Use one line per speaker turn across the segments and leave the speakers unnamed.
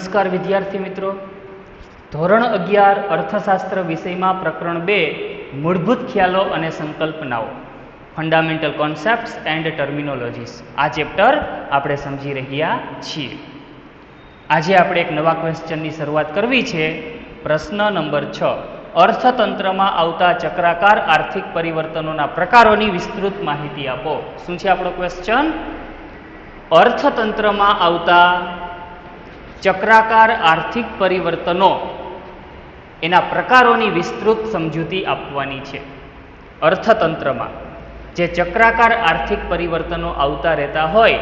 નમસ્કાર વિદ્યાર્થી મિત્રો, ધોરણ 11 અર્થશાસ્ત્ર વિષયમાં પ્રકરણ 2 મૂળભૂત ખ્યાલો અને સંકલ્પનાઓ ફંડામેન્ટલ કોન્સેપ્ટ્સ એન્ડ ટર્મિનોલોજીસ આ ચેપ્ટર આપણે સમજી રહ્યા છીએ. આજે આપણે એક નવા ક્વેશ્ચનની શરૂઆત કરવી છે. પ્રશ્ન નંબર 6, અર્થતંત્રમાં આવતા ચક્રાકાર આર્થિક પરિવર્તનોના પ્રકારોની વિસ્તૃત માહિતી આપો. શું છે આપણો ક્વેશ્ચન? અર્થતંત્રમાં આવતા ચક્રાકાર આર્થિક પરિવર્તનો એના પ્રકારોની વિસ્તૃત સમજૂતી આપવાની છે. અર્થતંત્રમાં જે ચક્રાકાર આર્થિક પરિવર્તનો આવતા રહેતા હોય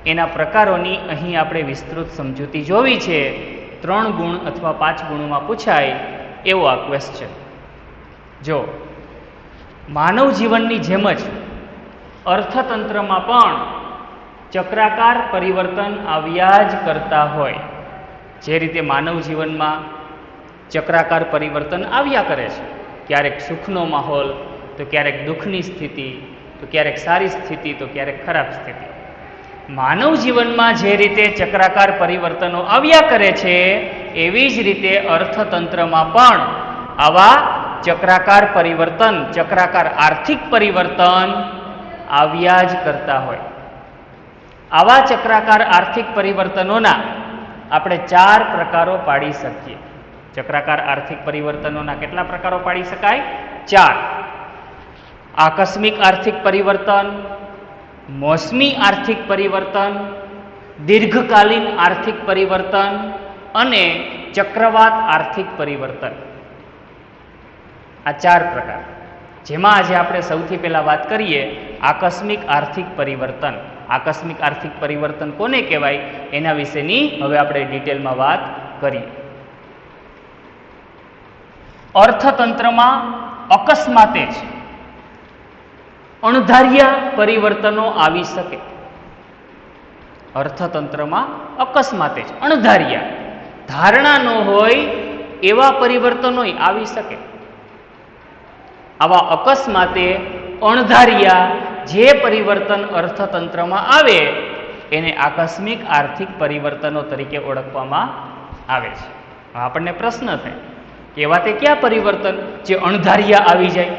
એના પ્રકારોની અહીં આપણે વિસ્તૃત સમજૂતી જોવી છે. 3 ગુણ અથવા 5 ગુણોમાં પૂછાય એવો આ ક્વેશ્ચન. જો માનવ જીવનની જેમ જ અર્થતંત્રમાં પણ ચક્રાકાર પરિવર્તન આવ્યા જ કરતા હોય, જે રીતે માનવ જીવનમાં ચક્રાકાર પરિવર્તન આવ્યા કરે છે, ક્યારેક સુખનો માહોલ તો ક્યારેક દુઃખની સ્થિતિ, તો ક્યારેક સારી સ્થિતિ, તો ક્યારેક ખરાબ સ્થિતિ. માનવ જીવનમાં જે રીતે ચક્રાકાર પરિવર્તનો આવ્યા કરે છે એવી જ રીતે અર્થતંત્રમાં પણ આવા ચક્રાકાર પરિવર્તન, ચક્રાકાર આર્થિક પરિવર્તન આવ્યા જ કરતા હોય. આવા ચક્રાકાર આર્થિક પરિવર્તનોના આપણે 4 પ્રકારો પાડી શકીએ. ચક્રાકાર આર્થિક પરિવર્તનોના કેટલા પ્રકારો પાડી શકાય? 4. આકસ્મિક આર્થિક પરિવર્તન, મોસમી આર્થિક પરિવર્તન, દીર્ઘકાલીન આર્થિક પરિવર્તન અને ચક્રવાત આર્થિક પરિવર્તન. આ 4 પ્રકાર, જેમાં આજે આપણે સૌથી પહેલા વાત કરીએ આકસ્મિક આર્થિક પરિવર્તન. આકસ્મિક આર્થિક પરિવર્તન કોને કહેવાય એના વિશેની હવે આપણે ડિટેલમાં વાત કરીએ. અર્થતંત્રમાં અકસ્માતે જ અણધાર્યા પરિવર્તનો આવી શકે. અર્થતંત્રમાં અકસ્માતે જ અણધાર્યા, ધારણા ન હોય એવા પરિવર્તનો આવી શકે. આવા અકસ્માતે અણધાર્યા જે પરિવર્તન અર્થતંત્રમાં આવે એને આકસ્મિક આર્થિક પરિવર્તનો તરીકે ઓળખવામાં આવે છે. આપણને પ્રશ્ન થાય કે એવા તે કયા પરિવર્તન જે અણધાર્યા આવી જાય,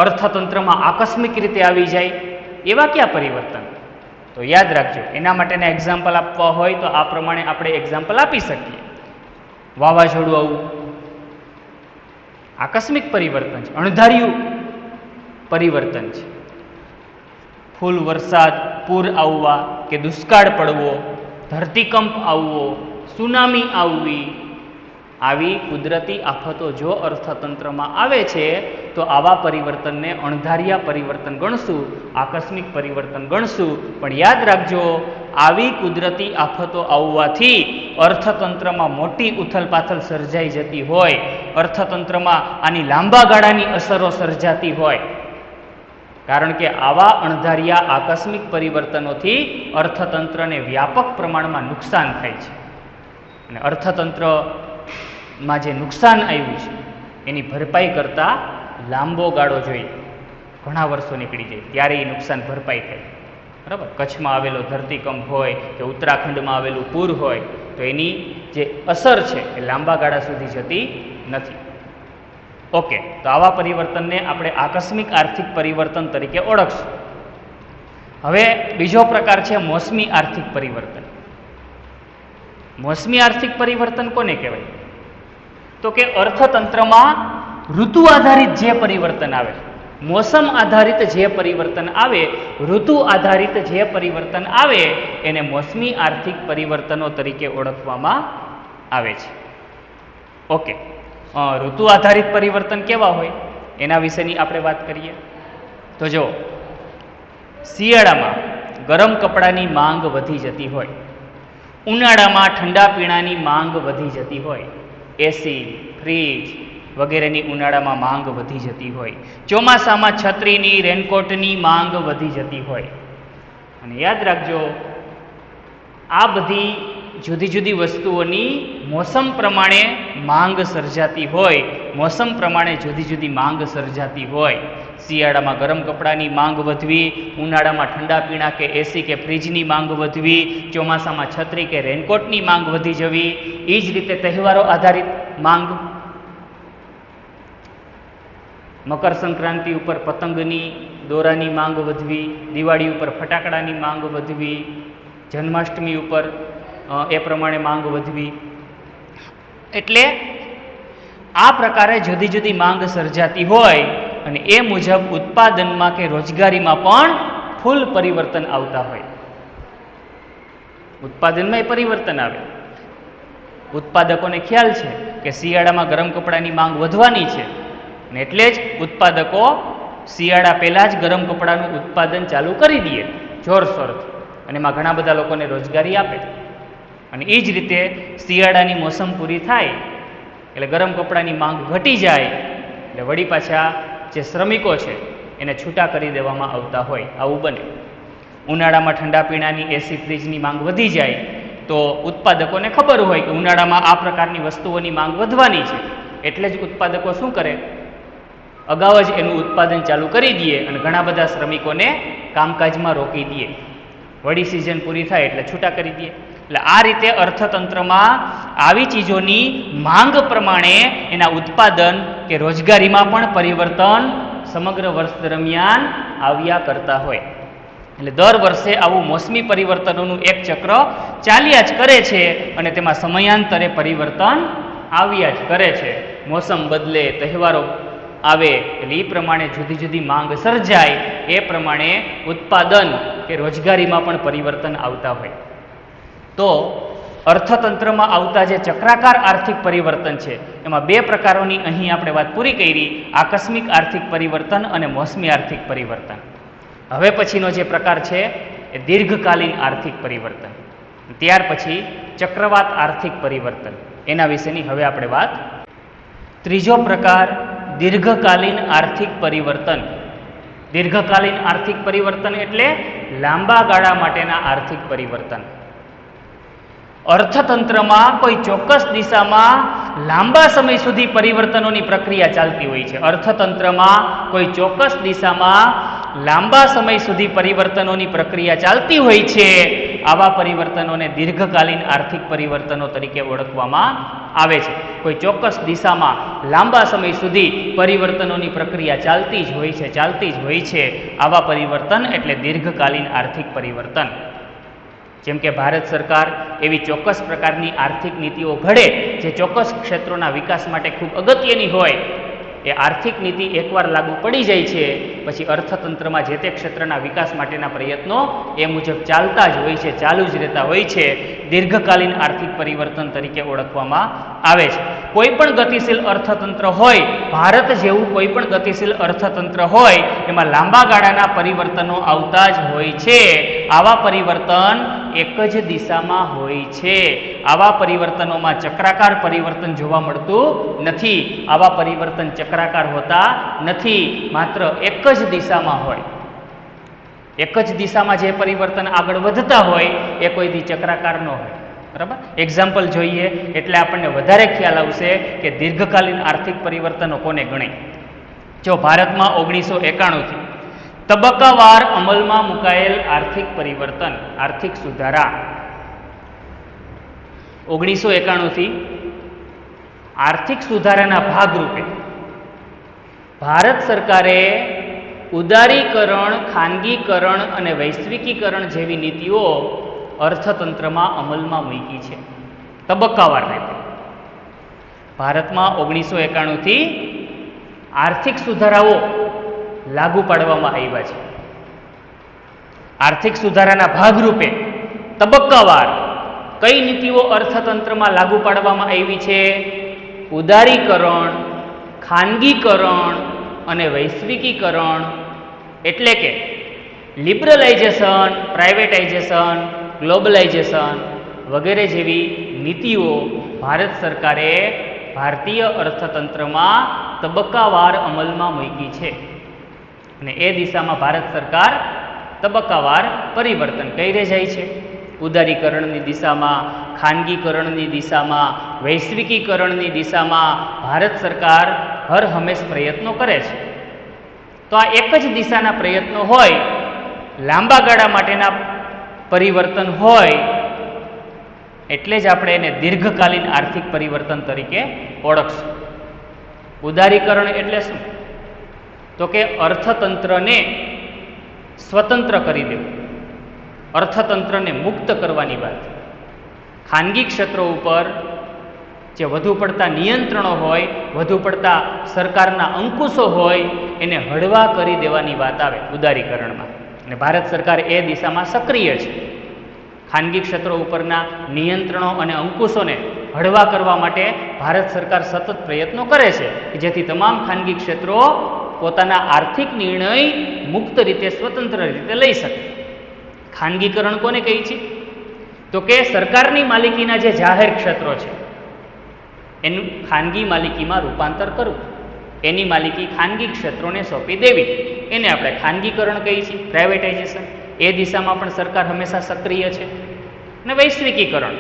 અર્થતંત્રમાં આકસ્મિક રીતે આવી જાય, એવા કયા પરિવર્તન? તો યાદ રાખજો, એના માટેના એક્ઝામ્પલ આપવા હોય તો આ પ્રમાણે આપણે એક્ઝામ્પલ આપી શકીએ. વાવાઝોડું આવવું આકસ્મિક પરિવર્તન છે, અણધાર્યું પરિવર્તન છે. ફૂલ વરસાદ, પૂર આવવા કે દુષ્કાળ પડવો, ધરતીકંપ આવવો, સુનામી આવવી, આવી કુદરતી આફતો જો અર્થતંત્રમાં આવે છે તો આવા પરિવર્તનને અણધાર્યા પરિવર્તન ગણશું, આકસ્મિક પરિવર્તન ગણશું. પણ યાદ રાખજો, આવી કુદરતી આફતો આવવાથી અર્થતંત્રમાં મોટી ઉથલપાથલ સર્જાઈ જતી હોય, અર્થતંત્રમાં આની લાંબા ગાળાની અસરો સર્જાતી હોય, કારણ કે આવા અણધાર્યા આકસ્મિક પરિવર્તનોથી અર્થતંત્રને વ્યાપક પ્રમાણમાં નુકસાન થાય છે. અને અર્થતંત્રમાં જે નુકસાન આવ્યું છે એની ભરપાઈ કરતાં લાંબો ગાળો જોઈએ, ઘણા વર્ષો નીકળી જાય ત્યારે એ નુકસાન ભરપાઈ થાય. બરાબર? કચ્છમાં આવેલો ધરતીકંપ હોય કે ઉત્તરાખંડમાં આવેલું પૂર હોય તો એની જે અસર છે એ લાંબા ગાળા સુધી જતી નથી. ઓકે, તો આવા પરિવર્તનને આપણે આકસ્મિક આર્થિક પરિવર્તન તરીકે ઓળખશું. હવે બીજો પ્રકાર છે મોસમી આર્થિક પરિવર્તન. મોસમી આર્થિક પરિવર્તન કોને કહેવાય? તો કે અર્થતંત્રમાં ઋતુ આધારિત જે પરિવર્તન આવે, મોસમ આધારિત જે પરિવર્તન આવે, ઋતુ આધારિત જે પરિવર્તન આવે એને મોસમી આર્થિક પરિવર્તનો તરીકે ઓળખવામાં આવે છે. ઓકે, ઋતુ આધારિત પરિવર્તન કેવા હોય એના વિશેની આપણે વાત કરીએ. તો જો શિયાળામાં ગરમ કપડાની માંગ વધી જતી હોય, ઉનાળામાં ઠંડા પીણાની માંગ વધી જતી હોય, એસી, ફ્રીજ વગેરેની ઉનાળામાં માંગ વધી જતી હોય, ચોમાસામાં છત્રીની, રેનકોટની માંગ વધી જતી હોય. અને યાદ રાખજો, આ બધી જુદી જુદી વસ્તુઓની મોસમ પ્રમાણે માંગ સર્જાતી હોય, મોસમ પ્રમાણે જુદી જુદી માંગ સર્જાતી હોય. શિયાળામાં ગરમ કપડાની માંગ વધવી, ઉનાળામાં ઠંડા પીણા કે એસી કે ફ્રીજની માંગ વધવી, ચોમાસામાં છત્રી કે રેનકોટની માંગ વધી જવી. એ જ રીતે તહેવારો આધારિત માંગ, મકર સંક્રાંતિ ઉપર પતંગની દોરાની માંગ વધવી, દિવાળી ઉપર ફટાકડાની માંગ વધવી, જન્માષ્ટમી ઉપર એ પ્રમાણે માંગ વધવી. એટલે આ પ્રકારે જુદી જુદી માંગ સર્જાતી હોય અને એ મુજબ ઉત્પાદનમાં કે રોજગારીમાં પણ ફૂલ પરિવર્તન આવતા હોય. ઉત્પાદનમાં એ પરિવર્તન આવે. ઉત્પાદકોને ખ્યાલ છે કે શિયાળામાં ગરમ કપડાની માંગ વધવાની છે અને એટલે જ ઉત્પાદકો શિયાળા પહેલાં જ ગરમ કપડાનું ઉત્પાદન ચાલુ કરી દે જોરશોરથી, અને એમાં ઘણા બધા લોકોને રોજગારી આપે. અને એ જ રીતે શિયાળાની મોસમ પૂરી થાય એટલે ગરમ કપડાની માંગ ઘટી જાય એટલે વળી પાછા જે શ્રમિકો છે એને છૂટા કરી દેવામાં આવતા હોય, આવું બને. ઉનાળામાં ઠંડા પીણાની એસી ફ્રીજની માંગ વધી જાય તો ઉત્પાદકોને ખબર હોય કે ઉનાળામાં આ પ્રકારની વસ્તુઓની માંગ વધવાની છે, એટલે જ ઉત્પાદકો શું કરે, અગાઉ જ એનું ઉત્પાદન ચાલુ કરી દે અને ઘણા બધા શ્રમિકોને કામકાજમાં રોકી દે. વળી સિઝન પૂરી થાય એટલે છૂટા કરી દે. એટલે આ રીતે અર્થતંત્રમાં આવી ચીજોની માંગ પ્રમાણે એના ઉત્પાદન કે રોજગારીમાં પણ પરિવર્તન સમગ્ર વર્ષ દરમિયાન આવ્યા કરતા હોય. એટલે દર વર્ષે આવું મોસમી પરિવર્તનોનું એક ચક્ર ચાલ્યા જ કરે છે અને તેમાં સમયાંતરે પરિવર્તન આવ્યા જ કરે છે. મોસમ બદલે, તહેવારો આવે એટલે એ પ્રમાણે જુદી જુદી માંગ સર્જાય, એ પ્રમાણે ઉત્પાદન કે રોજગારીમાં પણ પરિવર્તન આવતા હોય. તો અર્થતંત્રમાં આવતા જે ચક્રાકાર આર્થિક પરિવર્તન છે એમાં બે પ્રકારોની અહીં આપણે વાત પૂરી કરી, આકસ્મિક આર્થિક પરિવર્તન અને મોસમી આર્થિક પરિવર્તન. હવે પછીનો જે પ્રકાર છે એ દીર્ઘકાલીન આર્થિક પરિવર્તન, ત્યાર પછી ચક્રવાત આર્થિક પરિવર્તન, એના વિશેની હવે આપણે વાત. ત્રીજો પ્રકાર દીર્ઘકાલીન આર્થિક પરિવર્તન. દીર્ઘકાલીન આર્થિક પરિવર્તન એટલે લાંબા ગાળા માટેના આર્થિક પરિવર્તન. અર્થતંત્રમાં કોઈ ચોક્કસ દિશામાં લાંબા સમય સુધી પરિવર્તનોની પ્રક્રિયા ચાલતી હોય છે. અર્થતંત્રમાં કોઈ ચોક્કસ દિશામાં લાંબા સમય સુધી પરિવર્તનોની પ્રક્રિયા ચાલતી હોય છે. આવા પરિવર્તનોને દીર્ઘકાલીન આર્થિક પરિવર્તનો તરીકે ઓળખવામાં આવે છે. કોઈ ચોક્કસ દિશામાં લાંબા સમય સુધી પરિવર્તનોની પ્રક્રિયા ચાલતી જ હોય છે. આવા પરિવર્તન એટલે દીર્ઘકાલીન આર્થિક પરિવર્તન. જેમ કે ભારત સરકાર એવી ચોક્કસ પ્રકારની આર્થિક નીતિઓ ઘડે જે ચોક્કસ ક્ષેત્રોના વિકાસ માટે ખૂબ અગત્યની હોય. એ આર્થિક નીતિ એકવાર લાગુ પડી જાય છે પછી અર્થતંત્રમાં જે તે ક્ષેત્રના વિકાસ માટેના પ્રયત્નો એ મુજબ ચાલતા જ હોય છે, ચાલુ જ રહેતા હોય છે. દીર્ઘકાલીન આર્થિક પરિવર્તન તરીકે ઓળખવામાં આવે છે. કોઈ પણ ગતિશીલ અર્થતંત્ર હોય, ભારત જેવું કોઈ પણ ગતિશીલ અર્થતંત્ર હોય, એમાં લાંબા ગાળાના પરિવર્તનો આવતા જ હોય છે. આવા પરિવર્તન એક જ દિશામાં હોય છે. આવા પરિવર્તનોમાં ચક્રાકાર પરિવર્તન જોવા મળતું નથી. આવા પરિવર્તન ચક્રાકાર હોતા નથી, માત્ર એક જ દિશામાં હોય. એક જ દિશામાં જે પરિવર્તન આગળ વધતા હોય એ કોઈથી ચક્રાકાર ન હોય. બરાબર, એક્ઝામ્પલ જોઈએ એટલે આપણને વધારે ખ્યાલ આવશે કે દીર્ઘકાલીન આર્થિક પરિવર્તનો કોને ગણાય. જો ભારતમાં 1991થી તબક્કાવાર અમલમાં મુકાયેલ આર્થિક પરિવર્તન, આર્થિક સુધારા, 1991થી આર્થિક સુધારાના ભાગરૂપે ભારત સરકારે ઉદારીકરણ, ખાનગીકરણ અને વૈશ્વિકીકરણ જેવી નીતિઓ અર્થતંત્રમાં અમલમાં મૂકી છે. તબક્કાવાર રીતે ભારતમાં 1991થી આર્થિક સુધારાઓ લાગુ પાડવામાં આવ્યા છે. આર્થિક સુધારાના ભાગરૂપે તબક્કાવાર કઈ નીતિઓ અર્થતંત્રમાં લાગુ પાડવામાં આવી છે? ઉદારીકરણ, ખાનગીકરણ અને વૈશ્વિકીકરણ, એટલે કે લિબરલાઇઝેશન, પ્રાઇવેટાઇઝેશન, ગ્લોબલાઇઝેશન વગેરે જેવી નીતિઓ ભારત સરકારે ભારતીય અર્થતંત્રમાં તબક્કાવાર અમલમાં મૂકી છે. અને એ દિશામાં ભારત સરકાર તબક્કાવાર પરિવર્તન કરી જાય છે. ઉદારીકરણની દિશામાં, ખાનગીકરણની દિશામાં, વૈશ્વિકીકરણની દિશામાં ભારત સરકાર હર હંમેશ પ્રયત્નો કરે છે. તો આ એક જ દિશાના પ્રયત્નો હોય, લાંબા ગાળા માટેના પરિવર્તન હોય, એટલે જ આપણે એને દીર્ઘકાલીન આર્થિક પરિવર્તન તરીકે ઓળખશું. ઉદારીકરણ એટલે શું? તો કે અર્થતંત્રને સ્વતંત્ર કરી દેવું, અર્થતંત્રને મુક્ત કરવાની વાત. ખાનગી ક્ષેત્રો ઉપર જે વધુ પડતા નિયંત્રણો હોય, વધુ પડતા સરકારના અંકુશો હોય, એને હળવા કરી દેવાની વાત આવે ઉદારીકરણમાં. અને ભારત સરકાર એ દિશામાં સક્રિય છે. ખાનગી ક્ષેત્રો ઉપરના નિયંત્રણો અને અંકુશોને હળવા કરવા માટે ભારત સરકાર સતત પ્રયત્નો કરે છે કે જેથી તમામ ખાનગી ક્ષેત્રો પોતાના આર્થિક નિર્ણય મુક્ત રીતે, સ્વતંત્ર રીતે લઈ શકે. ખાનગીકરણ કોને કહી છે? તો કે સરકારની માલિકીના જે જાહેર ક્ષેત્રો છે એનું ખાનગી માલિકીમાં રૂપાંતર કરવું, એની માલિકી ખાનગી ક્ષેત્રોને સોંપી દેવી, એને આપણે ખાનગીકરણ કહીએ છીએ, પ્રાઇવેટાઇઝેશન. એ દિશામાં પણ સરકાર હંમેશા સક્રિય છે. અને વૈશ્વિકીકરણ,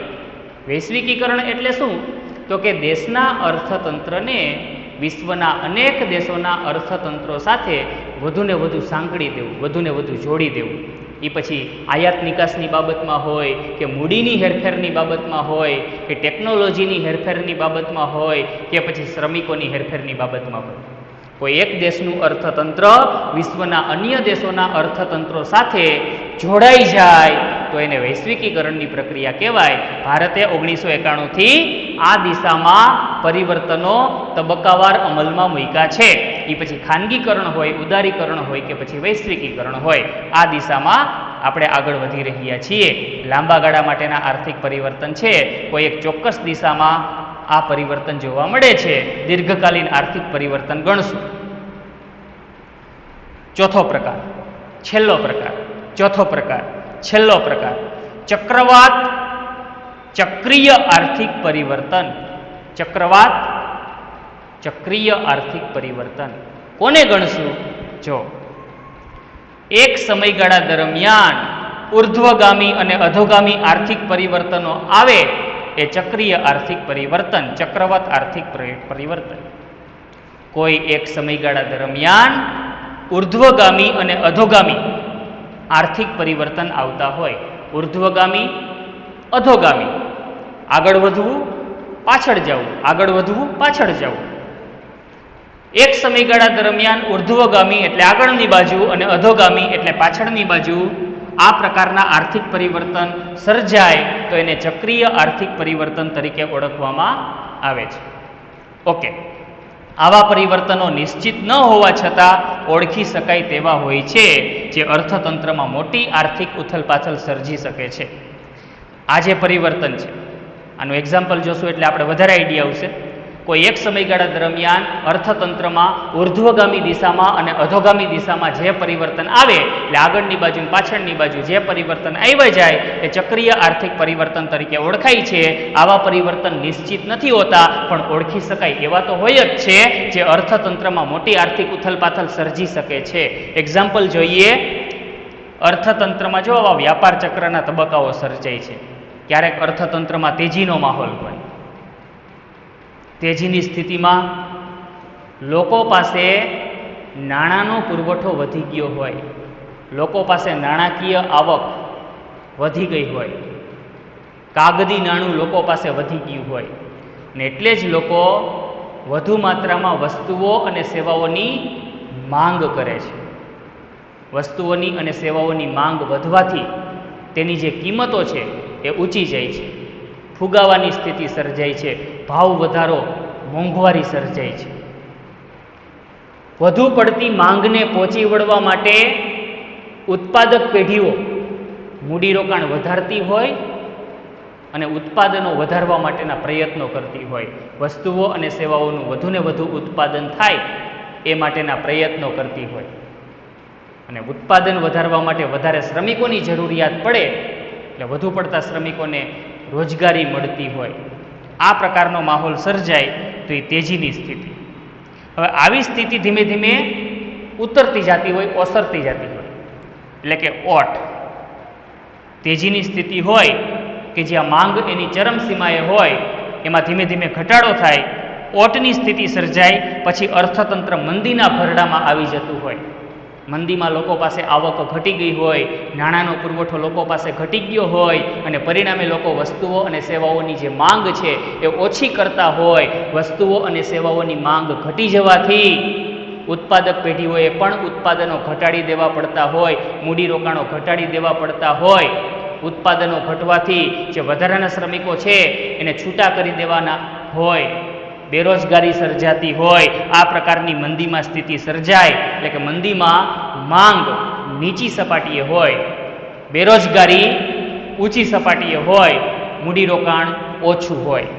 વૈશ્વિકીકરણ એટલે શું? તો કે દેશના અર્થતંત્રને વિશ્વના અનેક દેશોના અર્થતંત્રો સાથે વધુને વધુ સાંકળી દેવું, વધુને વધુ જોડી દેવું. એ પછી આયાત નિકાસની બાબતમાં હોય, કે મૂડીની હેરફેરની બાબતમાં હોય, કે ટેકનોલોજીની હેરફેરની બાબતમાં હોય, કે પછી શ્રમિકોની હેરફેરની બાબતમાં હોય. કોઈ એક દેશનું અર્થતંત્ર વિશ્વના અન્ય દેશોના અર્થતંત્રો સાથે જોડાઈ જાય તો એને વૈશ્વિકીકરણની પ્રક્રિયા કહેવાય. ભારતે 1991થી આ દિશામાં પરિવર્તનો તબક્કાવાર અમલમાં મૂક્યા છે. એ પછી ખાનગીકરણ હોય, ઉદારીકરણ હોય, કે પછી વૈશ્વિકીકરણ હોય, આ દિશામાં આપણે આગળ વધી રહ્યા છીએ. લાંબા ગાળા માટેના આર્થિક પરિવર્તન છે, કોઈ એક ચોક્કસ દિશામાં આ પરિવર્તન જોવા મળે છે, દીર્ઘકાલીન આર્થિક પરિવર્તન ગણશું. ચોથો પ્રકાર, છેલ્લો પ્રકાર, ચોથો પ્રકાર, છેલ્લો પ્રકાર, ચક્રવાત ચક્રીય આર્થિક પરિવર્તન. ચક્રવાત ચક્રીય આર્થિક પરિવર્તન કોને ગણશું? જો એક સમયગાળા દરમિયાન ઉર્ધ્વગામી અને અધોગામી આર્થિક પરિવર્તનો આવે એ ચક્રીય આર્થિક પરિવર્તન, ચક્રવાત આર્થિક પરિવર્તન. કોઈ એક સમયગાળા દરમિયાન ઉર્ધ્વગામી અને અધોગામી આર્થિક પરિવર્તન આવતા હોય. ઉર્ધ્વગામી, અધોગામી, આગળ વધવું, પાછળ જવું, આગળ વધવું, પાછળ જવું. એક સમયગાળા દરમિયાન ઉર્ધ્વગામી એટલે આગળની બાજુ અને અધોગામી એટલે પાછળની બાજુ આ પ્રકારના આર્થિક પરિવર્તન સર્જાય તો એને ચક્રીય આર્થિક પરિવર્તન તરીકે ઓળખવામાં આવે છે. ઓકે, આવા પરિવર્તનો નિશ્ચિત ન હોવા છતાં ઓળખી શકાય તેવા હોય છે, જે અર્થતંત્રમાં મોટી આર્થિક ઉથલપાથલ સર્જી શકે છે. આ જે પરિવર્તન છે, આનું એક્ઝામ્પલ જોશું એટલે આપણે વધારે આઈડિયા આવશે. કોઈ એક સમયગાળા દરમિયાન અર્થતંત્રમાં ઉર્ધ્વગામી દિશામાં અને અધોગામી દિશામાં જે પરિવર્તન આવે એટલે આગળની બાજુ પાછળની બાજુ જે પરિવર્તન આવ્યા જાય એ ચક્રીય આર્થિક પરિવર્તન તરીકે ઓળખાય છે. આવા પરિવર્તન નિશ્ચિત નથી હોતા પણ ઓળખી શકાય એવા તો હોય જ છે, જે અર્થતંત્રમાં મોટી આર્થિક ઉથલપાથલ સર્જી શકે છે. એક્ઝામ્પલ જોઈએ. અર્થતંત્રમાં જો આવા વ્યાપાર ચક્રના તબક્કાઓ સર્જાય છે. ક્યારેક અર્થતંત્રમાં તેજીનો માહોલ હોય. તેજીની સ્થિતિમાં લોકો પાસે નાણાંનો પુરવઠો વધી ગયો હોય, લોકો પાસે નાણાકીય આવક વધી ગઈ હોય, કાગદી નાણું લોકો પાસે વધી ગયું હોય ને એટલે જ લોકો વધુ માત્રામાં વસ્તુઓ અને સેવાઓની માંગ કરે છે. વસ્તુઓની અને સેવાઓની માંગ વધવાથી તેની જે કિંમતો છે એ ઊંચી જાય છે, ફુગાવાની સ્થિતિ સર્જાય છે, ભાવ વધારો, મોંઘવારી સર્જાય છે. વધુ પડતી માંગને પહોંચી વળવા માટે ઉત્પાદક પેઢીઓ મૂડીરોકાણ વધારતી હોય અને ઉત્પાદનો વધારવા માટેના પ્રયત્નો કરતી હોય. વસ્તુઓ અને સેવાઓનું વધુને વધુ ઉત્પાદન થાય એ માટેના પ્રયત્નો કરતી હોય અને ઉત્પાદન વધારવા માટે વધારે શ્રમિકોની જરૂરિયાત પડે એટલે વધુ પડતા શ્રમિકોને રોજગારી મળતી હોય. આ પ્રકારનો માહોલ સર્જાય તો એ તેજીની સ્થિતિ. હવે આવી સ્થિતિ ધીમે ધીમે ઉતરતી જતી હોય, ઓસરતી જતી હોય, એટલે કે ઓટ. તેજીની સ્થિતિ હોય કે જ્યાં માંગ એની ચરમસીમાએ હોય, એમાં ધીમે ધીમે ઘટાડો થાય ઓટની સ્થિતિ સર્જાય પછી અર્થતંત્ર મંદીના ભરડામાં આવી જતું હોય. મંદીમાં લોકો પાસે આવક ઘટી ગઈ હોય, નાણાંનો પુરવઠો લોકો પાસે ઘટી ગયો હોય અને પરિણામે લોકો વસ્તુઓ અને સેવાઓની જે માંગ છે એ ઓછી કરતા હોય. વસ્તુઓ અને સેવાઓની માંગ ઘટી જવાથી ઉત્પાદક પેઢીઓએ પણ ઉત્પાદનો ઘટાડી દેવા પડતા હોય, મૂડીરોકાણો ઘટાડી દેવા પડતા હોય. ઉત્પાદનો ઘટવાથી જે વધારાના શ્રમિકો છે એને છૂટા કરી દેવાના હોય, બેરોજગારી સર્જાતી હોય. આ પ્રકારની મંદીમાં સ્થિતિ સર્જાય એટલે કે મંદીમાં માંગ નીચી સપાટીએ હોય, બેરોજગારી ઊંચી સપાટીએ હોય, મૂડીરોકાણ ઓછું હોય.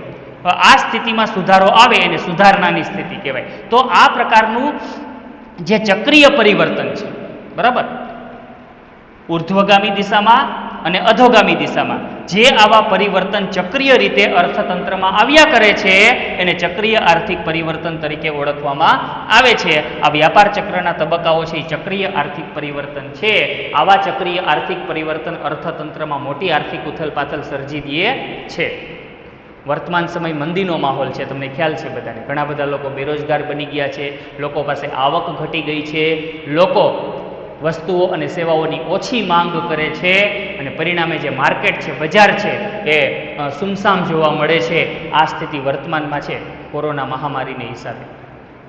આ સ્થિતિમાં સુધારો આવે એને સુધારણાની સ્થિતિ કહેવાય. તો આ પ્રકારનું જે ચક્રીય પરિવર્તન છે, બરાબર, ઉર્ધ્વગામી દિશામાં અને અધોગામી દિશામાં જે આવા પરિવર્તન ચક્રીય રીતે અર્થતંત્રમાં આવ્યા કરે છે એને ચક્રીય આર્થિક પરિવર્તન તરીકે ઓળખવામાં આવે છે. આ વ્યાપાર ચક્રના તબક્કાઓ છે એ ચક્રીય આર્થિક પરિવર્તન છે. આવા ચક્રીય આર્થિક પરિવર્તન અર્થતંત્રમાં મોટી આર્થિક ઉથલપાથલ સર્જી દે છે. વર્તમાન સમય મંદીનો માહોલ છે, તમને ખ્યાલ છે બધાને. ઘણા બધા લોકો બેરોજગાર બની ગયા છે, લોકો પાસે આવક ઘટી ગઈ છે, લોકો વસ્તુઓ અને સેવાઓની ઓછી માંગ કરે છે અને પરિણામે જે માર્કેટ છે, બજાર છે એ સુમસામ જોવા મળે છે. આ સ્થિતિ વર્તમાનમાં છે કોરોના મહામારીને હિસાબે.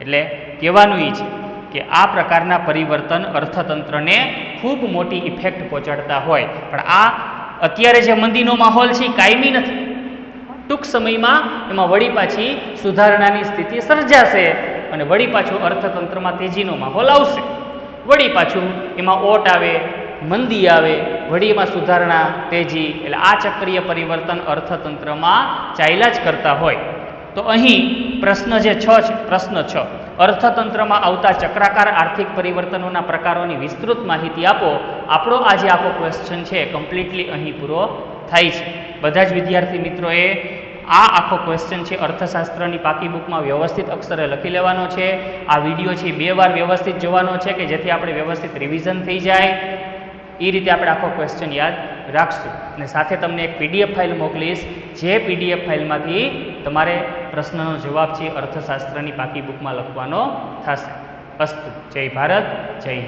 એટલે કહેવાનું એ છે કે આ પ્રકારના પરિવર્તન અર્થતંત્રને ખૂબ મોટી ઇફેક્ટ પહોંચાડતા હોય. પણ આ અત્યારે જે મંદીનો માહોલ છે એ કાયમી નથી. ટૂંક સમયમાં એમાં વળી પાછી સુધારણાની સ્થિતિ સર્જાશે અને વળી પાછું અર્થતંત્રમાં તેજીનો માહોલ આવશે. વળી પાછું એમાં ઓટ આવે, મંદી આવે, વળી એમાં સુધારણા, તેજી. એટલે આ ચક્રીય પરિવર્તન અર્થતંત્રમાં ચાલ્યા જ કરતા હોય. તો અહીં પ્રશ્ન જે 6 છે, પ્રશ્ન 6, અર્થતંત્રમાં આવતા ચક્રાકાર આર્થિક પરિવર્તનોના પ્રકારોની વિસ્તૃત માહિતી આપો. આપણો આ જે આખો ક્વેશ્ચન છે કમ્પ્લીટલી અહીં પૂરો થાય છે. બધા જ વિદ્યાર્થી મિત્રોએ આ આખો ક્વેશ્ચન છે અર્થશાસ્ત્રની પાકી બુકમાં વ્યવસ્થિત અક્ષરે લખી લેવાનો છે. આ વિડીયો છે 2 વાર વ્યવસ્થિત જોવાનો છે કે જેથી આપણે વ્યવસ્થિત રિવિઝન થઈ જાય. એ રીતે આપણે આખો ક્વેશ્ચન યાદ રાખશું. અને સાથે તમને એક પીડીએફ ફાઇલ મોકલીશ, જે પીડીએફ ફાઇલમાંથી તમારે પ્રશ્નનો જવાબ છે અર્થશાસ્ત્રની પાકી બુકમાં લખવાનો થશે. અસ્તુ. જય ભારત, જય હિન્દ.